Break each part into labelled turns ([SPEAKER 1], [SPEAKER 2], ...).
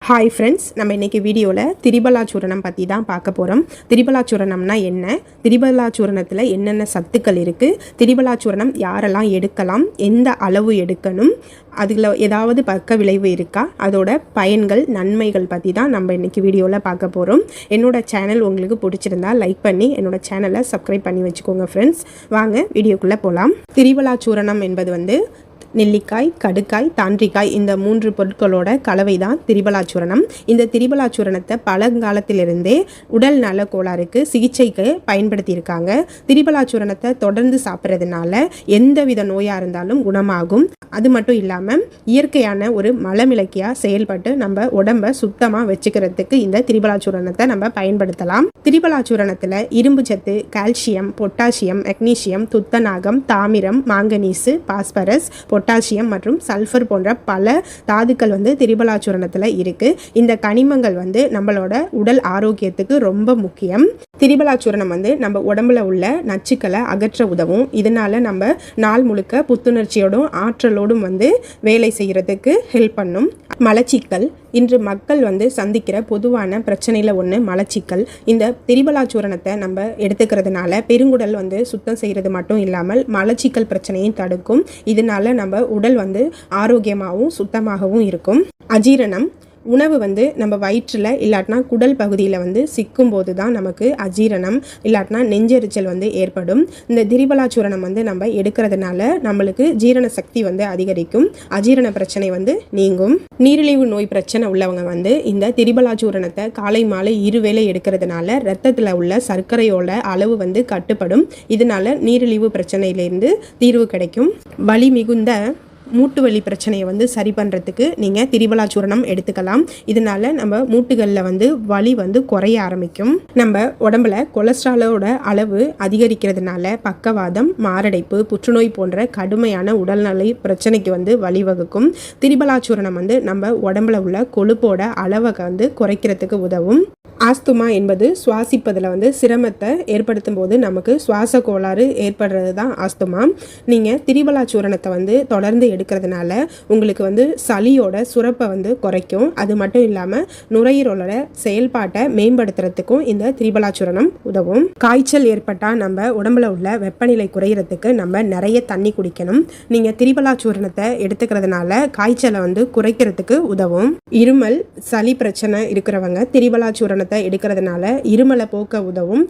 [SPEAKER 1] Hi friends, நம்ம இன்றைக்கி வீடியோவில் திரிபலாச்சூரணம் பற்றி தான் பார்க்க போகிறோம். திரிபலாச்சூரணம்னா என்ன, திரிபலாச்சூரணத்தில் என்னென்ன சத்துக்கள் இருக்குது, திரிபலாச்சூரணம் யாரெல்லாம் எடுக்கலாம், எந்த அளவு எடுக்கணும், அதில் ஏதாவது பக்க விளைவு இருக்கா, அதோட பயன்கள் நன்மைகள் பற்றி தான் நம்ம இன்றைக்கி வீடியோவில் பார்க்க போகிறோம். என்னோடய சேனல் உங்களுக்கு பிடிச்சிருந்தா லைக் பண்ணி என்னோடய சேனலை சப்ஸ்கிரைப் பண்ணி வச்சுக்கோங்க ஃப்ரெண்ட்ஸ். வாங்க வீடியோக்குள்ளே போகலாம். திரிபலாச்சூரணம் என்பது நெல்லிக்காய், கடுக்காய், தாண்டிக்காய் இந்த 3 பொருட்களோட கலவை தான் திரிபலாச்சூரணம். இந்த திரிபலாச்சூரணத்தை பழங்காலத்திலிருந்தே உடல் நல கோளாறுக்கு சிகிச்சைக்கு பயன்படுத்தியிருக்காங்க. திரிபலாச்சூரணத்தை தொடர்ந்து சாப்பிட்றதுனால எந்தவித நோயாக இருந்தாலும் குணமாகும். அது மட்டும் இல்லாமல் இயற்கையான ஒரு மலமிளக்கியாக செயல்பட்டு நம்ம உடம்பை சுத்தமாக வச்சுக்கிறதுக்கு இந்த திரிபலாச்சூரணத்தை நம்ம பயன்படுத்தலாம். திரிபலாச்சூரணத்தில் இரும்பு சத்து, கால்சியம், பொட்டாசியம், மெக்னீசியம், துத்தநாகம், தாமிரம், மாங்கனீசு, பாஸ்பரஸ், பொட்டாசியம் மற்றும் சல்ஃபர் போன்ற பல தாதுக்கள் திரிபலாச்சூரணத்தில் இருக்குது. இந்த கனிமங்கள் நம்மளோட உடல் ஆரோக்கியத்துக்கு ரொம்ப முக்கியம். திரிபலாச்சூரணம் நம்ம உடம்புல உள்ள நச்சுக்களை அகற்ற உதவும். இதனால நம்ம நாள் முழுக்க புத்துணர்ச்சியோடும் ஆற்றலோடும் வேலை செய்கிறதுக்கு ஹெல்ப் பண்ணும். மலச்சிக்கல் இன்று மக்கள் சந்திக்கிற பொதுவான பிரச்சனையில் ஒன்று மலச்சிக்கல். இந்த திரிபலாச்சூரணத்தை நம்ம எடுத்துக்கிறதுனால பெருங்குடல் சுத்தம் செய்கிறது மட்டும் இல்லாமல் மலச்சிக்கல் பிரச்சனையும் தடுக்கும். இதனால நம்ம உடல் ஆரோக்கியமாகவும் சுத்தமாகவும் இருக்கும். அஜீரணம் உணவு நம்ம வயிற்றில் இல்லாட்டினா குடல் பகுதியில் சிக்கும் போது தான் நமக்கு அஜீரணம் இல்லாட்டினா நெஞ்செரிச்சல் ஏற்படும். இந்த திரிபலாச்சூரணம் நம்ம எடுக்கிறதுனால நம்மளுக்கு ஜீரண சக்தி அதிகரிக்கும். அஜீரண பிரச்சனை நீங்கும். நீரிழிவு நோய் பிரச்சனை உள்ளவங்க இந்த திரிபலாச்சூரணத்தை காலை மாலை இருவேளை எடுக்கிறதுனால ரத்தத்தில் உள்ள சர்க்கரையோட அளவு கட்டுப்படும். இதனால நீரிழிவு பிரச்சனையிலேருந்து தீர்வு கிடைக்கும். வலி மிகுந்த மூட்டு வலி பிரச்சனையை சரி பண்ணுறதுக்கு நீங்கள் திரிபலாச்சூரணம் எடுத்துக்கலாம். இதனால நம்ம மூட்டுகளில் வலி குறைய ஆரம்பிக்கும். நம்ம உடம்புல கொலஸ்ட்ராலோட அளவு அதிகரிக்கிறதுனால பக்கவாதம், மாரடைப்பு, புற்றுநோய் போன்ற கடுமையான உடல்நலை பிரச்சனைக்கு வழிவகுக்கும். திரிபலாச்சூரணம் நம்ம உடம்புல உள்ள கொழுப்போட அளவை குறைக்கிறதுக்கு உதவும். ஆஸ்துமா என்பது சுவாசிப்பதில் சிரமத்தை ஏற்படுத்தும் போது நமக்கு சுவாச கோளாறு ஏற்படுறது தான் ஆஸ்துமா. நீங்கள் திரிபலாச்சூரணத்தை தொடர்ந்து எடுக்கிறதுனால உங்களுக்கு சளியோட சுரப்பை குறைக்கும். அது மட்டும் இல்லாமல் நுரையீரலோட செயல்பாட்டை மேம்படுத்துறதுக்கும் இந்த திரிபலாச்சூரணம் உதவும். காய்ச்சல் ஏற்பட்டால் நம்ம உடம்புல உள்ள வெப்பநிலை குறையிறதுக்கு நம்ம நிறைய தண்ணி குடிக்கணும். நீங்கள் திரிபலாச்சூரணத்தை எடுத்துக்கிறதுனால காய்ச்சலை குறைக்கிறதுக்கு உதவும். இருமல், சளி பிரச்சனை இருக்கிறவங்க திரிபலாச்சூரணத்தை எடுக்கிறதுனால இருமலை போக்க உதவும்.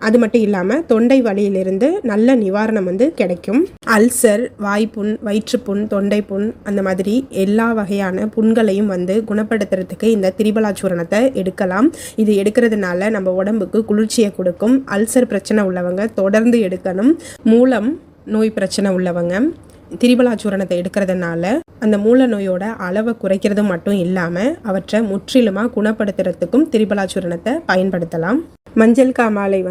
[SPEAKER 1] அது மட்டும் இல்லாமல் தொண்டை வலியிலிருந்து நல்ல நிவாரணம் கிடைக்கும். அல்சர், வாய்ப்புண், வயிற்றுப்புண், தொண்டை புண் அந்த மாதிரி எல்லா வகையான புண்களையும் குணப்படுத்துறதுக்கு இந்த திரிபலாச்சூரணத்தை எடுக்கலாம். இது எடுக்கிறதுனால நம்ம உடம்புக்கு குளிர்ச்சியை கொடுக்கும். அல்சர் பிரச்சனை உள்ளவங்க தொடர்ந்து எடுக்கணும். மூலம் நோய் பிரச்சனை உள்ளவங்க திரிபலாச்சூரணத்தை எடுக்கிறதுனால அந்த மூல நோயோட அளவை குறைக்கிறது மட்டும் இல்லாமல் அவற்றை முற்றிலுமாக குணப்படுத்துறதுக்கும் திரிபலாச்சூரணத்தை பயன்படுத்தலாம். மஞ்சள் காமாலை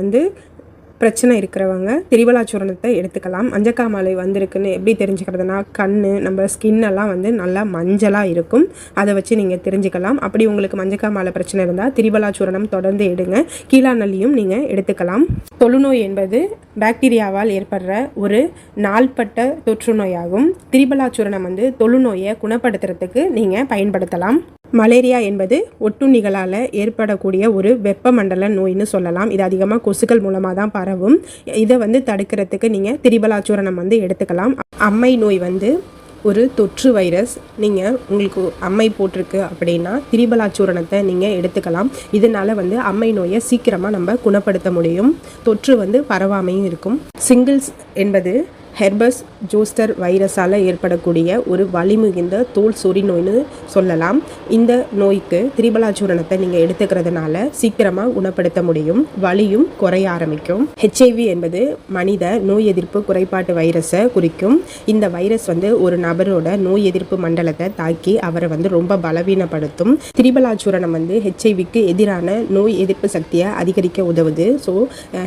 [SPEAKER 1] பிரச்சனை இருக்கிறவங்க திரிபலாச்சூரணத்தை எடுத்துக்கலாம். மஞ்சக்காமாலை இருக்குன்னு எப்படி தெரிஞ்சுக்கிறதுனா கண், நம்ம ஸ்கின்னெல்லாம் நல்லா மஞ்சளாக இருக்கும். அதை வச்சு நீங்கள் தெரிஞ்சுக்கலாம். அப்படி உங்களுக்கு மஞ்சக்காமாலை பிரச்சனை இருந்தால் திரிபலாச்சூரணம் தொடர்ந்து எடுங்க. கீழாநெல்லியும் நீங்கள் எடுத்துக்கலாம். தொழுநோய் என்பது பாக்டீரியாவால் ஏற்படுற ஒரு நாள்பட்ட தொற்று நோயாகும். திரிபலாச்சூரணம் தொழுநோயை குணப்படுத்துறதுக்கு நீங்கள் பயன்படுத்தலாம். மலேரியா என்பது ஒட்டுண்ணிகளால் ஏற்படக்கூடிய ஒரு வெப்பமண்டல நோய்னு சொல்லலாம். இது அதிகமாக கொசுக்கள் மூலமாக தான் பரவும். இதை தடுக்கிறதுக்கு நீங்கள் திரிபலாச்சூரணம் எடுத்துக்கலாம். அம்மை நோய் ஒரு தொற்று வைரஸ். நீங்கள் உங்களுக்கு அம்மை போட்டிருக்கு அப்படின்னா திரிபலாச்சூரணத்தை நீங்கள் எடுத்துக்கலாம். இதனால் அம்மை நோயை சீக்கிரமாக நம்ம குணப்படுத்த முடியும். தொற்று பரவாமையும் இருக்கும். சிங்கிள்ஸ் என்பது ஹெர்பஸ் ஜோஸ்டர் வைரஸால் ஏற்படக்கூடிய ஒரு வலிமிகுந்த தோல் சொறி நோய்னு சொல்லலாம். இந்த நோய்க்கு திரிபலாச்சூரணத்தை நீங்கள் எடுத்துக்கிறதுனால சீக்கிரமாக குணப்படுத்த முடியும். வலியும் குறைய ஆரம்பிக்கும். HIV என்பது மனித நோய் எதிர்ப்பு குறைபாட்டு வைரஸை குறிக்கும். இந்த வைரஸ் ஒரு நபரோட நோய் எதிர்ப்பு மண்டலத்தை தாக்கி அவரை ரொம்ப பலவீனப்படுத்தும். திரிபலாச்சூரணம் HIVக்கு எதிரான நோய் எதிர்ப்பு சக்தியை அதிகரிக்க உதவுது. ஸோ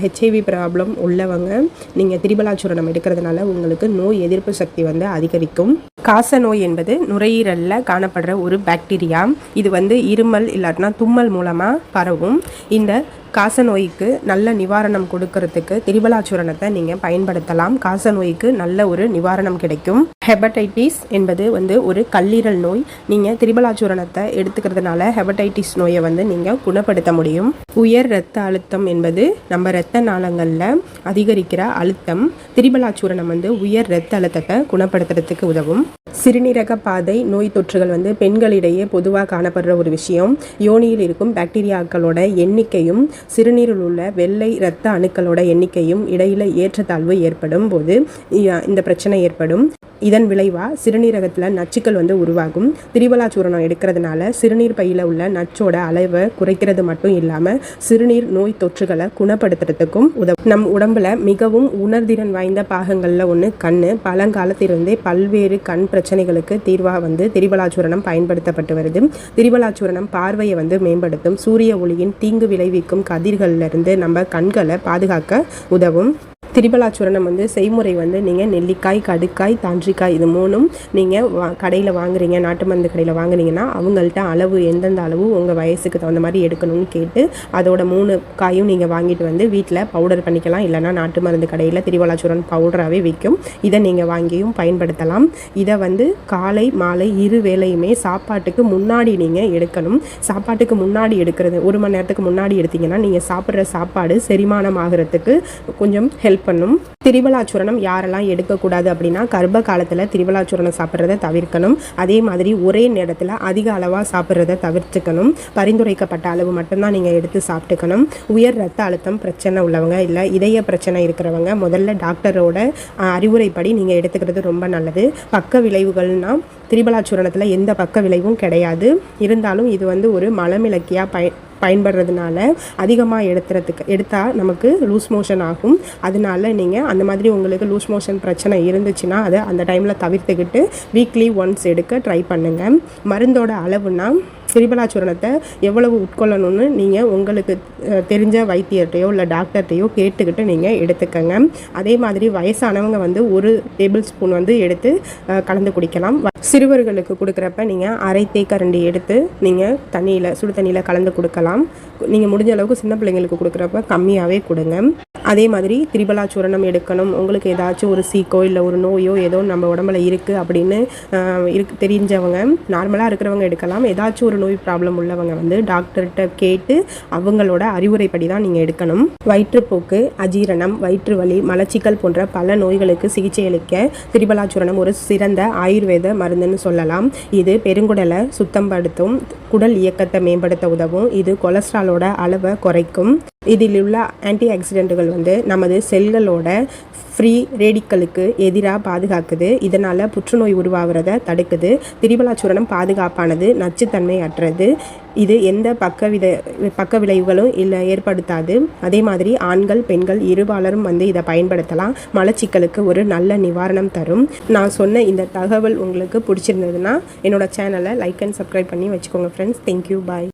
[SPEAKER 1] HIV ப்ராப்ளம் உள்ளவங்க நீங்கள் திரிபலாச்சூரணம் எடுக்கிறதுனால உங்களுக்கு நோய் எதிர்ப்பு சக்தி அதிகரிக்கும். காச நோய் என்பது நுரையீரலில் காணப்படுற ஒரு பாக்டீரியா. இது இருமல் இல்லாட்டினா தும்மல் மூலமாக பரவும். இந்த காசநோய்க்கு நல்ல நிவாரணம் கொடுக்கறதுக்கு திரிபலாச்சூரணத்தை நீங்கள் பயன்படுத்தலாம். காசநோய்க்கு நல்ல ஒரு நிவாரணம் கிடைக்கும். ஹெபடைட்டிஸ் என்பது ஒரு கல்லீரல் நோய். நீங்கள் திரிபலாச்சூரணத்தை எடுத்துக்கிறதுனால ஹெபடைட்டிஸ் நோயை நீங்கள் குணப்படுத்த முடியும். உயர் இரத்த அழுத்தம் என்பது நம்ம இரத்த நாளங்களில் அதிகரிக்கிற அழுத்தம். திரிபலாச்சூரணம் உயர் இரத்த அழுத்தத்தை குணப்படுத்துறதுக்கு உதவும். சிறுநீரக பாதை நோய் தொற்றுகள் பெண்களிடையே பொதுவாக காணப்படுற ஒரு விஷயம். யோனியில் இருக்கும் பாக்டீரியாக்களோட எண்ணிக்கையும் சிறுநீரில் உள்ள வெள்ளை இரத்த அணுக்களோட எண்ணிக்கையும் இடையில ஏற்றத்தாழ்வு ஏற்படும் போது இந்த பிரச்சனை ஏற்படும். இதன் விளைவாக சிறுநீரகத்தில் நச்சுக்கள் உருவாகும். திரிபலாச்சூரணம் எடுக்கிறதுனால சிறுநீர் பையில் உள்ள நச்சோட அளவை குறைக்கிறது மட்டும் இல்லாமல் சிறுநீர் நோய் தொற்றுகளை குணப்படுத்துறதுக்கும் உதவும். நம் உடம்புல மிகவும் உணர்திறன் வாய்ந்த பாகங்களில் ஒன்று கண். பழங்காலத்திலிருந்தே பல்வேறு கண் பிரச்சனைகளுக்கு தீர்வாக திரிபலாச்சூரணம் பயன்படுத்தப்பட்டு வருது. திரிபலாச்சூரணம் பார்வையை மேம்படுத்தும். சூரிய ஒளியின் தீங்கு விளைவிக்கும் கதிர்களிலிருந்து நம்ம கண்களை பாதுகாக்க உதவும். திரிபலாச்சூரணம் செய்முறை நீங்கள் நெல்லிக்காய், கடுக்காய், தாண்டிக்காய் இது மூணும் நீங்கள் கடையில் வாங்குறீங்க, நாட்டு மருந்து கடையில் வாங்குறீங்கன்னா அவங்கள்ட்ட அளவு எந்தெந்த அளவு உங்கள் வயசுக்கு தகுந்த மாதிரி எடுக்கணும்னு கேட்டு அதோட 3 காயும் நீங்கள் வாங்கிட்டு வீட்டில் பவுடர் பண்ணிக்கலாம். இல்லைனா நாட்டு மருந்து கடையில் திரிபலாச்சூரணம் பவுடராகவே விற்கும். இதை நீங்கள் வாங்கியும் பயன்படுத்தலாம். இதை காலை மாலை 2 வேளையுமே சாப்பாட்டுக்கு முன்னாடி நீங்கள் எடுக்கணும். சாப்பாட்டுக்கு முன்னாடி எடுக்கிறது 1 மணி நேரத்துக்கு முன்னாடி எடுத்தீங்கன்னா நீங்கள் சாப்பிட்ற சாப்பாடு செரிமானம் ஆகிறதுக்கு கொஞ்சம் ஹெல்ப் பண்ணும். திரிபலாச்சூரணம் யாரெல்லாம் எடுக்கக்கூடாது அப்படின்னா கர்ப்ப காலத்தில் திரிபலாச்சூரணம் சாப்பிட்றத தவிர்க்கணும். அதே மாதிரி ஒரே நேரத்தில் அதிக அளவாக சாப்பிட்றத தவிர்த்துக்கணும். பரிந்துரைக்கப்பட்ட அளவு மட்டும்தான் நீங்கள் எடுத்து சாப்பிட்டுக்கணும். உயர் ரத்த அழுத்தம் பிரச்சனை உள்ளவங்க இல்லை இதய பிரச்சனை இருக்கிறவங்க முதல்ல டாக்டரோட அறிவுரைப்படி நீங்கள் எடுத்துக்கிறது ரொம்ப நல்லது. பக்க விளைவுகள்னால் திரிபலாச்சூரணத்தில் எந்த பக்க விளைவும் கிடையாது. இருந்தாலும் இது ஒரு மலமிளக்கியாக பயன்படுறதுனால அதிகமாக எடுத்தால் நமக்கு லூஸ் மோஷன் ஆகும். அதனால நீங்கள் அந்த மாதிரி உங்களுக்கு லூஸ் மோஷன் பிரச்சனை இருந்துச்சுன்னா அதை அந்த டைமில் தவிர்த்துக்கிட்டு வீக்லி ஒன்ஸ் எடுக்க ட்ரை பண்ணுங்கள். மருந்தோட அளவுனா திரிபலாச்சூரணத்தை எவ்வளவு உட்கொள்ளணும்னு நீங்கள் உங்களுக்கு தெரிஞ்ச வைத்தியர்கிட்டையோ இல்லை டாக்டர்கிட்டையோ கேட்டுக்கிட்டு நீங்கள் எடுத்துக்கங்க. அதே மாதிரி வயசானவங்க 1 டேபிள் ஸ்பூன் எடுத்து கலந்து குடிக்கலாம். சிறுவர்களுக்கு கொடுக்குறப்ப நீங்கள் அரை தேக்கரண்டி எடுத்து நீங்கள் சுடு தண்ணியில் கலந்து கொடுக்கலாம். நீங்கள் முடிஞ்ச அளவுக்கு சின்ன பிள்ளைங்களுக்கு கொடுக்குறப்ப கம்மியாகவே கொடுங்க. அதே மாதிரி திரிபலாச்சூரணம் எடுக்கணும் உங்களுக்கு ஏதாச்சும் ஒரு சீக்கோ இல்லை ஒரு நோயோ ஏதோ நம்ம உடம்புல இருக்குது அப்படின்னு தெரிஞ்சவங்க நார்மலாக இருக்கிறவங்க எடுக்கலாம். ஏதாச்சும் ஒரு நோய் ப்ராப்ளம் உள்ளவங்க டாக்டர்கிட்ட கேட்டு அவங்களோட அறிவுரைப்படி தான் நீங்கள் எடுக்கணும். வயிற்றுப்போக்கு, அஜீரணம், வயிற்று வலி, மலச்சிக்கல் போன்ற பல நோய்களுக்கு சிகிச்சை அளிக்க திரிபலாச்சூரணம் ஒரு சிறந்த ஆயுர்வேத மருந்துன்னு சொல்லலாம். இது பெருங்குடலை சுத்தப்படுத்தும், குடல் இயக்கத்தை மேம்படுத்த உதவும். இது கொலஸ்ட்ராலோட அளவை குறைக்கும். இதில் உள்ள ஆன்டி ஆக்சிடென்ட்டுகள் நமது செல்களோட ஃப்ரீ ரேடிக்கலுக்கு எதிராக பாதுகாக்குது. இதனால் புற்றுநோய் உருவாகிறத தடுக்குது. திரிபலாச்சூரணம் பாதுகாப்பானது, நச்சுத்தன்மை அற்றது. இது எந்த பக்க விளைவுகளும் ஏற்படுத்தாது. அதே மாதிரி ஆண்கள் பெண்கள் இருபாலரும் இதை பயன்படுத்தலாம். மலச்சிக்கலுக்கு ஒரு நல்ல நிவாரணம் தரும். நான் சொன்ன இந்த தகவல் உங்களுக்கு பிடிச்சிருந்ததுன்னா என்னோட சேனலை லைக் அண்ட் சப்ஸ்கிரைப் பண்ணி வச்சுக்கோங்க ஃப்ரெண்ட்ஸ். தேங்க்யூ, பாய்.